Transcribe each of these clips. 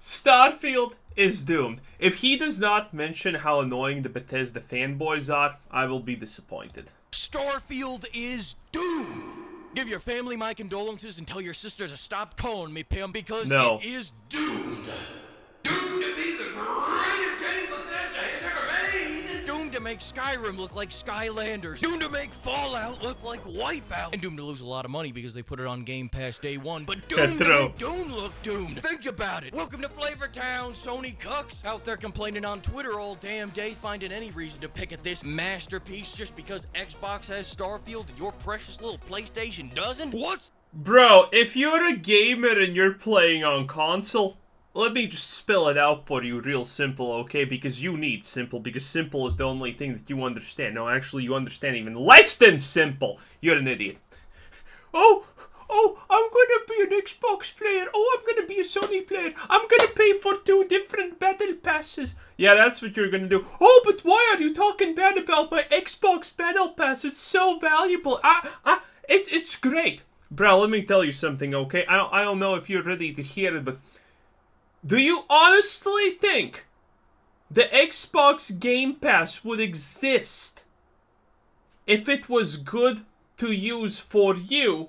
Starfield is doomed. If he does not mention how annoying the Bethesda fanboys are, I will be disappointed. Starfield is doomed. Give your family my condolences and tell your sister to stop calling me Pim because it is doomed. Doomed to be the greatest game Bethesda has ever made. Doomed to make Skyrim look like Skylanders. Doomed to make Fallout look like Wipeout. And doomed to lose a lot of money because they put it on Game Pass day one. But doomed to make Doom look doomed. Think about it. Welcome to Flavortown, Sony cucks. Out there complaining on Twitter all damn day, finding any reason to pick at this masterpiece just because Xbox has Starfield and your precious little PlayStation doesn't? What's... Bro, if you're a gamer and you're playing on console, let me just spell it out for you real simple, okay? Because you need simple, because simple is the only thing that you understand. No, actually, you understand even less than simple. You're an idiot. Oh, I'm gonna be an Xbox player. Oh, I'm gonna be a Sony player. I'm gonna pay for 2 different battle passes. Yeah, that's what you're gonna do. Oh, but why are you talking bad about my Xbox battle pass? It's so valuable. It's great. Bro, let me tell you something, okay? I don't know if you're ready to hear it, but do you honestly think the Xbox Game Pass would exist if it was good to use for you,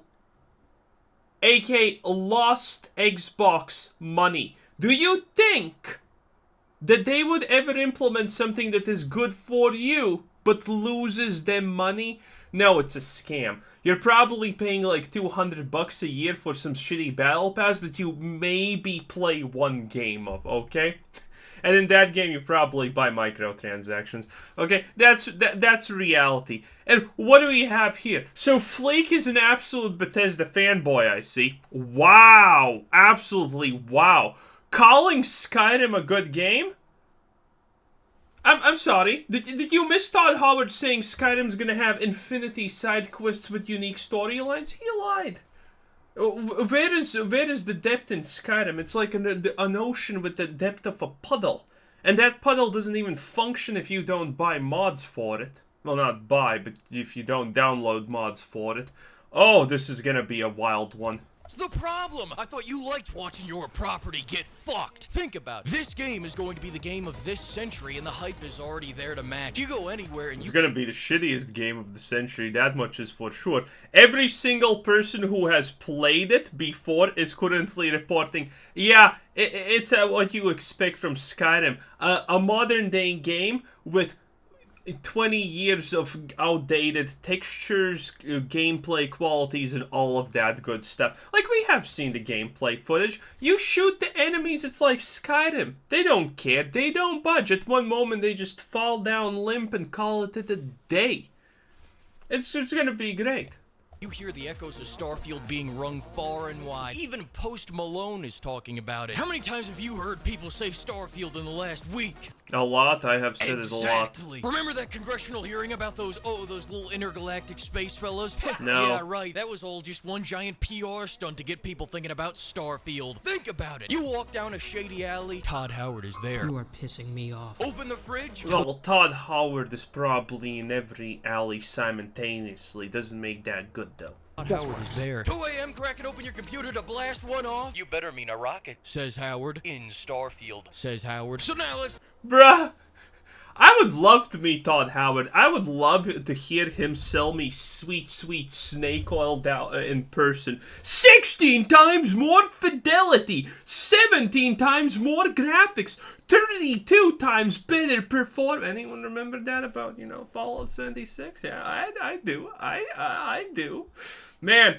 aka lost Xbox money? Do you think that they would ever implement something that is good for you but loses them money? No, it's a scam. You're probably paying like $200 a year for some shitty battle pass that you maybe play 1 game of, okay? And in that game, you probably buy microtransactions. Okay, that's reality. And what do we have here? So Flake is an absolute Bethesda fanboy, I see. Wow, absolutely wow. Calling Skyrim a good game? I'm sorry. Did you miss Todd Howard saying Skyrim's gonna have infinity side quests with unique storylines? He lied. Where is the depth in Skyrim? It's like an ocean with the depth of a puddle. And that puddle doesn't even function if you don't buy mods for it. Well, not buy, but if you don't download mods for it. Oh, this is gonna be a wild one. What's the problem? I thought you liked watching your property get fucked. Think about it. This game is going to be the game of this century, and the hype is already there to match. You go anywhere and It's gonna be the shittiest game of the century, that much is for sure. Every single person who has played it before is currently reporting, yeah, it's what you expect from Skyrim. A modern-day game with 20 years of outdated textures, gameplay qualities, and all of that good stuff. Like, we have seen the gameplay footage. You shoot the enemies, it's like Skyrim. They don't care. They don't budge. At one moment, they just fall down limp and call it a day. It's gonna be great. You hear the echoes of Starfield being rung far and wide. Even Post Malone is talking about it. How many times have you heard people say Starfield in the last week? A lot. I have said it a lot. Remember that congressional hearing about those little intergalactic space fellas? No. Yeah, right. That was all just one giant PR stunt to get people thinking about Starfield. Think about it. You walk down a shady alley, Todd Howard is there. You are pissing me off. Open the fridge. Well, Todd Howard is probably in every alley simultaneously. Doesn't make that good, though. Todd Howard is there. 2 a.m. cracking open your computer to blast one off. You better mean a rocket, says Howard. In Starfield, says Howard. So now let's... Bruh, I would love to meet Todd Howard. I would love to hear him sell me sweet, sweet snake oil in person. 16 times more fidelity, 17 times more graphics, 32 times better performance. Anyone remember that about, Fallout 76? Yeah, I do. I do. Man,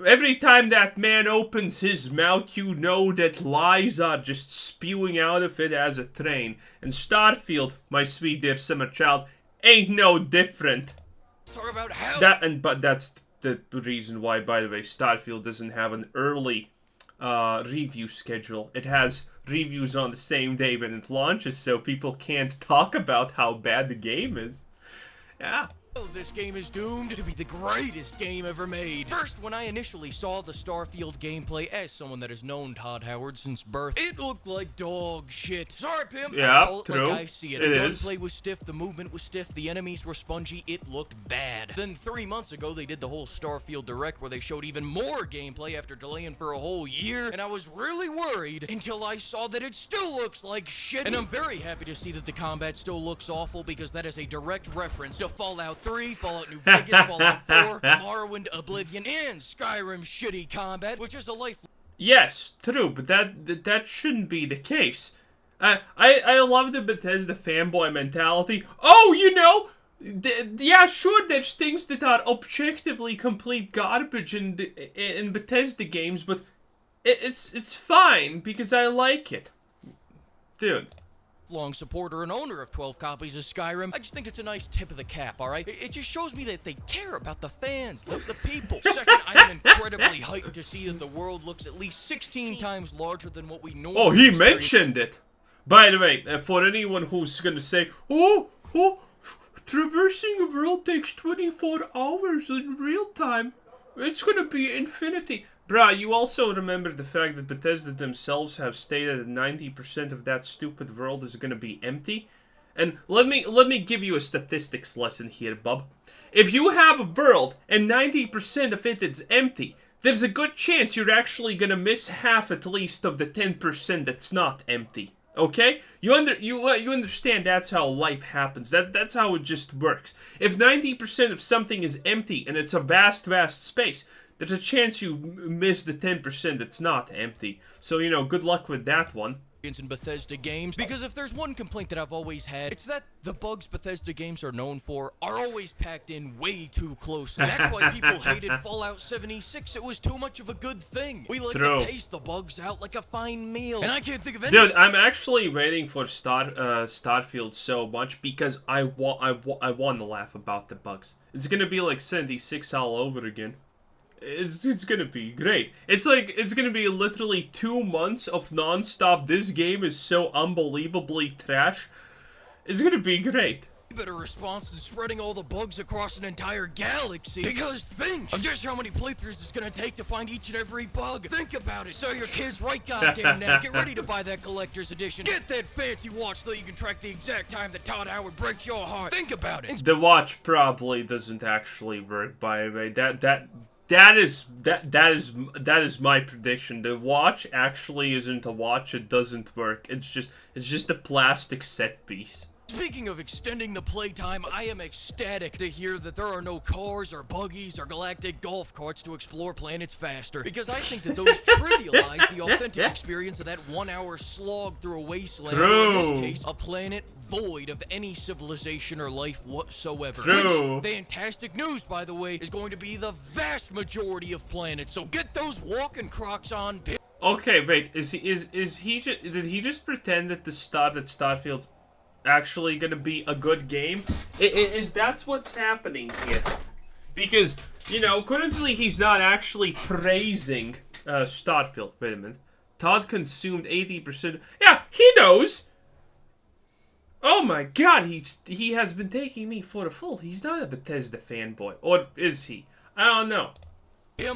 every time that man opens his mouth, you know that lies are just spewing out of it as a train. And Starfield, my sweet dear summer child, ain't no different. Talk about how... But that's the reason why, by the way, Starfield doesn't have an early review schedule. It has reviews on the same day when it launches, so people can't talk about how bad the game is. Yeah, Oh, this game is doomed to be the greatest game ever made. First, when I initially saw the Starfield gameplay, as someone that has known Todd Howard since birth, it looked like dog shit. Sorry, Pim. Yeah, I call it true. like I see it. The gunplay was stiff, the movement was stiff, the enemies were spongy, it looked bad. Then 3 months ago, they did the whole Starfield Direct where they showed even more gameplay after delaying for a whole year, and I was really worried until I saw that it still looks like shit. And I'm very happy to see that the combat still looks awful because that is a direct reference to Fallout 3, Fallout New Vegas, Fallout 4, Morrowind, Oblivion, and Skyrim's shitty combat, which is a life. Yes, true, but that shouldn't be the case. I love the Bethesda fanboy mentality. Oh, you know, yeah, sure, there's things that are objectively complete garbage in Bethesda games, but it's fine because I like it, dude. Long supporter and owner of 12 copies of Skyrim. I just think it's a nice tip of the cap, alright? It just shows me that they care about the fans, the people. Second, I am incredibly hyped to see that the world looks at least 16 times larger than what we normally Oh, he mentioned it! By the way, for anyone who's gonna say, oh, traversing a world takes 24 hours in real time, it's gonna be infinity. Bruh, you also remember the fact that Bethesda themselves have stated that 90% of that stupid world is gonna be empty? And let me give you a statistics lesson here, bub. If you have a world and 90% of it is empty, there's a good chance you're actually gonna miss half at least of the 10% that's not empty. Okay? You understand that's how life happens. That's how it just works. If 90% of something is empty and it's a vast space, there's a chance you miss the 10% that's not empty. So, you know, good luck with that one. In Bethesda games, because if there's one complaint that I've always had, it's that the bugs Bethesda games are known for are always packed in way too closely. That's why people hated Fallout 76. It was too much of a good thing. We like to pace the bugs out like a fine meal. And I can't think of any. Dude, I'm actually waiting for Starfield so much because I want to laugh about the bugs. It's gonna be like 76 all over again. It's gonna be great. It's gonna be literally 2 months of non-stop. This game is so unbelievably trash. It's gonna be great. Better response than spreading all the bugs across an entire galaxy. Because think of just how many playthroughs it's gonna take to find each and every bug. Think about it. So your kids right goddamn now. Get ready to buy that collector's edition. Get that fancy watch so you can track the exact time that Todd Howard breaks your heart. Think about it. The watch probably doesn't actually work, by the way. That is my prediction. The watch actually isn't a watch. It doesn't work. It's just a plastic set piece. Speaking of extending the playtime, I am ecstatic to hear that there are no cars or buggies or galactic golf carts to explore planets faster, because I think that those trivialize the authentic experience of that 1 hour slog through a wasteland, or in this case, a planet void of any civilization or life whatsoever. True. Which, fantastic news, by the way, is going to be the vast majority of planets, so get those walking crocs on. Okay, wait, did he just pretend that Starfield's actually gonna be a good game? Is that's what's happening here? Because, you know, currently he's not actually praising Starfield. Wait a minute. Todd consumed 80%. Yeah, he knows! Oh my god, he has been taking me for a fool. He's not a Bethesda fanboy. Or is he? I don't know.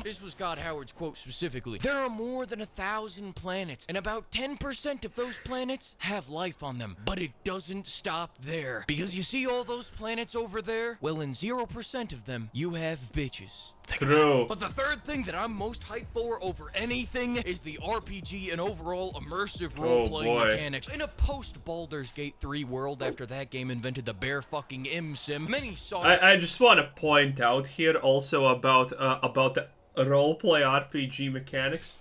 This was Todd Howard's quote specifically. There are more than 1,000 planets, and about 10% of those planets have life on them. But it doesn't stop there. Because you see all those planets over there? Well, in 0% of them, you have bitches. True. But the third thing that I'm most hyped for over anything is the RPG and overall immersive role-playing mechanics. In a post-Baldur's Gate 3 world after that game invented the bare fucking sim, many saw... I just want to point out here also about the role-play RPG mechanics.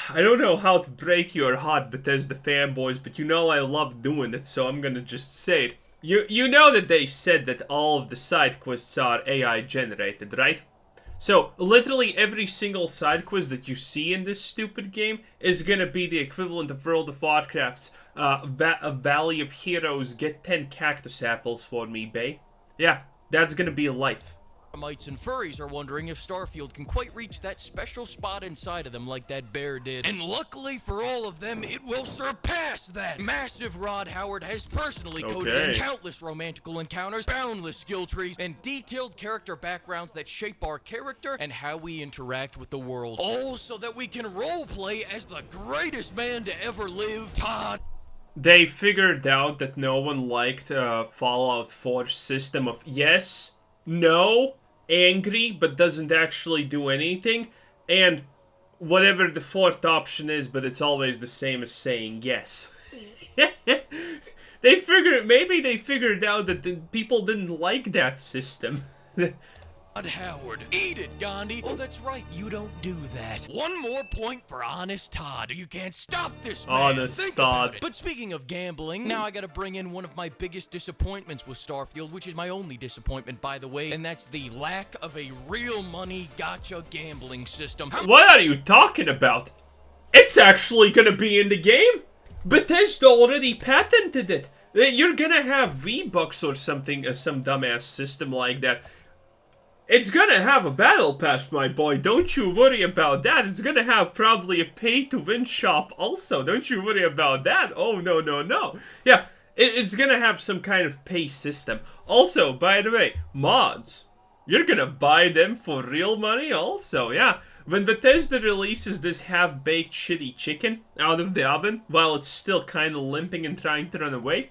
I don't know how to break your heart, Bethesda fanboys, but you know I love doing it, so I'm gonna just say it. You know that they said that all of the side quests are AI generated, right? So, literally every single side quest that you see in this stupid game is gonna be the equivalent of World of Warcraft's Valley of Heroes, get 10 cactus apples for me, bae. Yeah, that's gonna be life. Mites and furries are wondering if Starfield can quite reach that special spot inside of them like that bear did. And luckily for all of them, it will surpass that. Massive Todd Howard has personally coded in countless romantical encounters, boundless skill trees, and detailed character backgrounds that shape our character and how we interact with the world. All so that we can roleplay as the greatest man to ever live, Todd. They figured out that no one liked Fallout 4's system of yes, no, angry, but doesn't actually do anything, and whatever the fourth option is, but it's always the same as saying yes. Maybe they figured out that the people didn't like that system. Todd Howard. Eat it, Gandhi. Oh, that's right. You don't do that. One more point for Honest Todd. You can't stop this man. Honest Todd. But speaking of gambling, now I gotta bring in one of my biggest disappointments with Starfield, which is my only disappointment, by the way, and that's the lack of a real money gotcha gambling system. What are you talking about? It's actually gonna be in the game. Bethesda already patented it. You're gonna have V-Bucks or something, some dumbass system like that. It's gonna have a battle pass, my boy. Don't you worry about that. It's gonna have probably a pay-to-win shop also. Don't you worry about that. Oh, no, no, no. Yeah, it's gonna have some kind of pay system. Also, by the way, mods. You're gonna buy them for real money also, yeah. When Bethesda releases this half-baked shitty chicken out of the oven, while it's still kinda limping and trying to run away,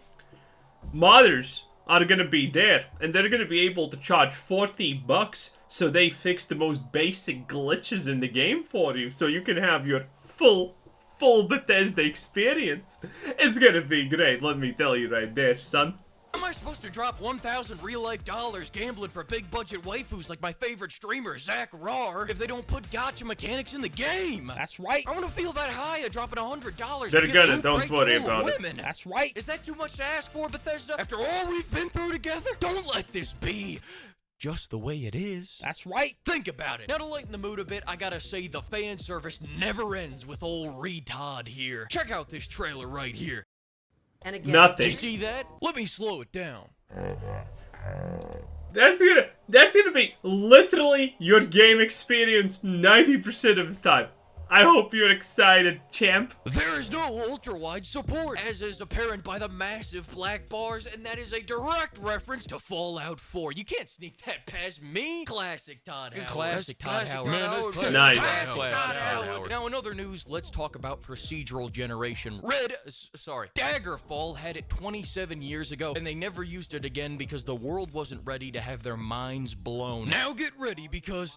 modders are gonna be there, and they're gonna be able to charge $40 so they fix the most basic glitches in the game for you, so you can have your full Bethesda experience. It's gonna be great, let me tell you right there, son. How am I supposed to drop 1,000 real-life dollars gambling for big-budget waifus like my favorite streamer, Zach Rar, if they don't put gotcha mechanics in the game? That's right. I want to feel that high of dropping $100. They're gonna, don't worry about it. That's right. Is that too much to ask for, Bethesda? After all we've been through together? Don't let this be just the way it is. That's right. Think about it. Now, to lighten the mood a bit, I gotta say the fan service never ends with old retard here. Check out this trailer right here. And again, nothing. Do you see that? Let me slow it down. That's gonna be literally your game experience 90% of the time. I hope you're excited, champ. There is no ultra-wide support, as is apparent by the massive black bars, and that is a direct reference to Fallout 4. You can't sneak that past me. Classic Todd Howard. Classic Todd Howard. Nice. Classic Todd Howard. Now, in other news, let's talk about procedural generation. Daggerfall had it 27 years ago, and they never used it again because the world wasn't ready to have their minds blown. Now get ready because...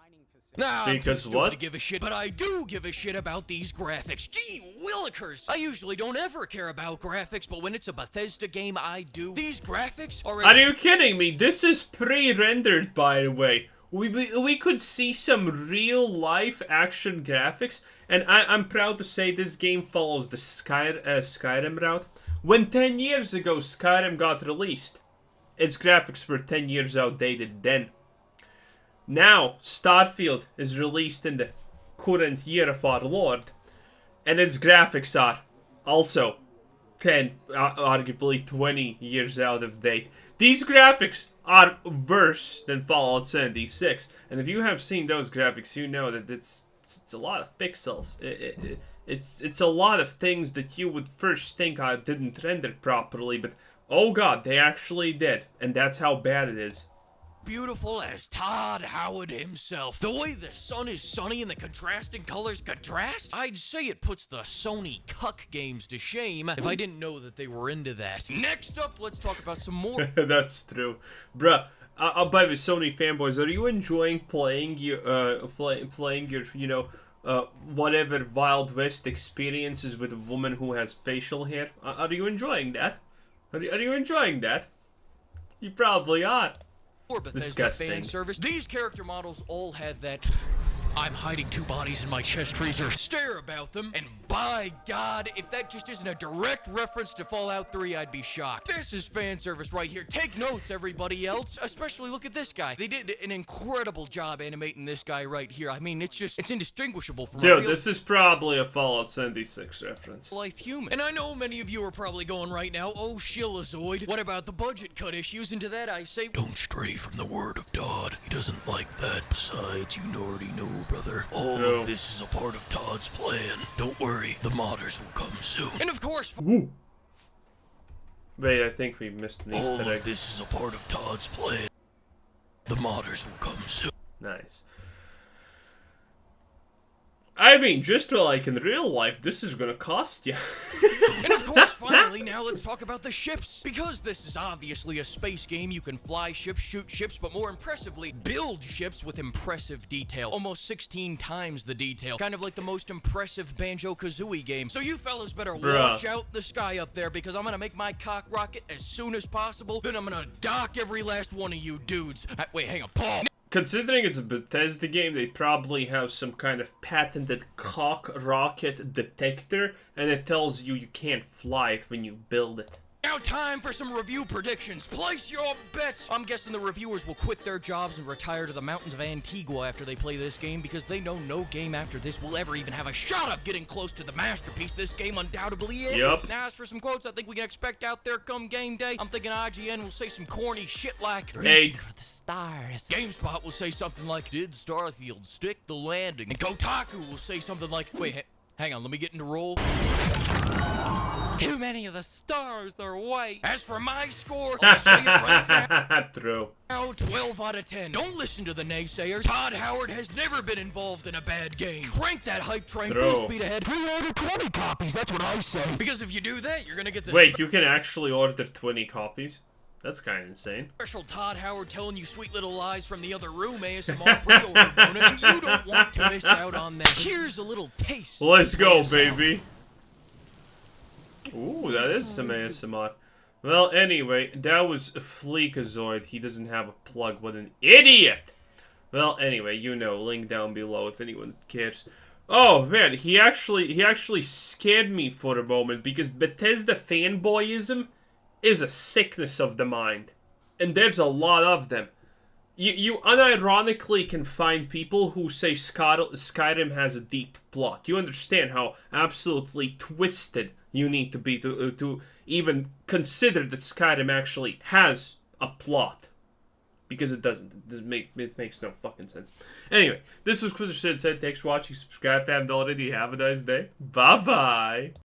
Nah, I'm too stupid to give a shit, but I do give a shit about these graphics. Gee willikers! I usually don't ever care about graphics, but when it's a Bethesda game, I do. These graphics are... Are you kidding me? This is pre-rendered, by the way. We could see some real-life action graphics, and I'm proud to say this game follows the Skyrim route. When 10 years ago Skyrim got released, its graphics were 10 years outdated then. Now, Starfield is released in the current year of our Lord, and its graphics are also 10, arguably 20 years out of date. These graphics are worse than Fallout 76, and if you have seen those graphics, you know that it's a lot of pixels. It's a lot of things that you would first think I didn't render properly, but oh god, they actually did, and that's how bad it is. Beautiful as Todd Howard himself. The way the sun is sunny and the contrasting colors contrast, I'd say it puts the Sony cuck games to shame if I didn't know that they were into that. Next up, let's talk about some more. That's true. Bruh, by the way, Sony fanboys, are you enjoying playing your, you know, whatever Wild West experiences with a woman who has facial hair? Are you enjoying that? Are you enjoying that? You probably are. Bethesda Disgusting. fan service. These character models all have that I'm hiding 2 bodies in my chest freezer. Stare about them, and by God, if that just isn't a direct reference to Fallout 3, I'd be shocked. This is fan service right here. Take notes, everybody else. Especially look at this guy. They did an incredible job animating this guy right here. I mean, it's indistinguishable from Dude, this is probably a Fallout 76 reference. Life human. And I know many of you are probably going right now, oh, Shillazoid, what about the budget cut issues? And to that I say, don't stray from the word of Todd. He doesn't like that. Besides, you already know, brother. All of this is a part of Todd's plan. Don't worry, the modders will come soon. And of course... Woo. Wait, I think we missed an Easter egg. All of this is a part of Todd's plan. The modders will come soon. Nice. I mean, just like in real life, this is gonna cost you. And of course, finally, now let's talk about the ships. Because this is obviously a space game, you can fly ships, shoot ships, but more impressively, build ships with impressive detail. Almost 16 times the detail. Kind of like the most impressive Banjo-Kazooie game. So you fellas better watch out the sky up there, because I'm gonna make my cock rocket as soon as possible, then I'm gonna dock every last one of you dudes. Wait, hang on, Paul. Considering it's a Bethesda game, they probably have some kind of patented cock rocket detector, and it tells you can't fly it when you build it. Now time for some review predictions. Place your bets! I'm guessing the reviewers will quit their jobs and retire to the mountains of Antigua after they play this game, because they know no game after this will ever even have a shot of getting close to the masterpiece this game undoubtedly is. Yep. Now as for some quotes I think we can expect out there come game day, I'm thinking IGN will say some corny shit like, "Reach for the stars." GameSpot will say something like, "Did Starfield stick the landing?" And Kotaku will say something like, wait, hang on, let me get into roll. Too many of the stars are white. As for my score, I'll say it right now. True. Now 12 out of 10. Don't listen to the naysayers. Todd Howard has never been involved in a bad game. Crank that hype train. Full speed ahead. Pre-order 20 copies. That's what I say. Because if you do that, you're gonna get this. Wait, you can actually order 20 copies? That's kind of insane. Special Todd Howard telling you sweet little lies from the other room ASMR pre-order bonus, and you don't want to miss out on that. Here's a little taste. Let's go, baby. Ooh, that is some ASMR. Well, anyway, that was Fleekazoid. He doesn't have a plug. What an idiot! Well, anyway, you know, link down below if anyone cares. Oh, man, he actually scared me for a moment, because Bethesda fanboyism is a sickness of the mind. And there's a lot of them. You unironically can find people who say Skyrim has a deep plot. You understand how absolutely twisted you need to be to even consider that Skyrim actually has a plot. Because it doesn't. It makes no fucking sense. Anyway, this was Quizzer Sid said. Thanks for watching. Subscribe if you haven't already. Have a nice day. Bye-bye.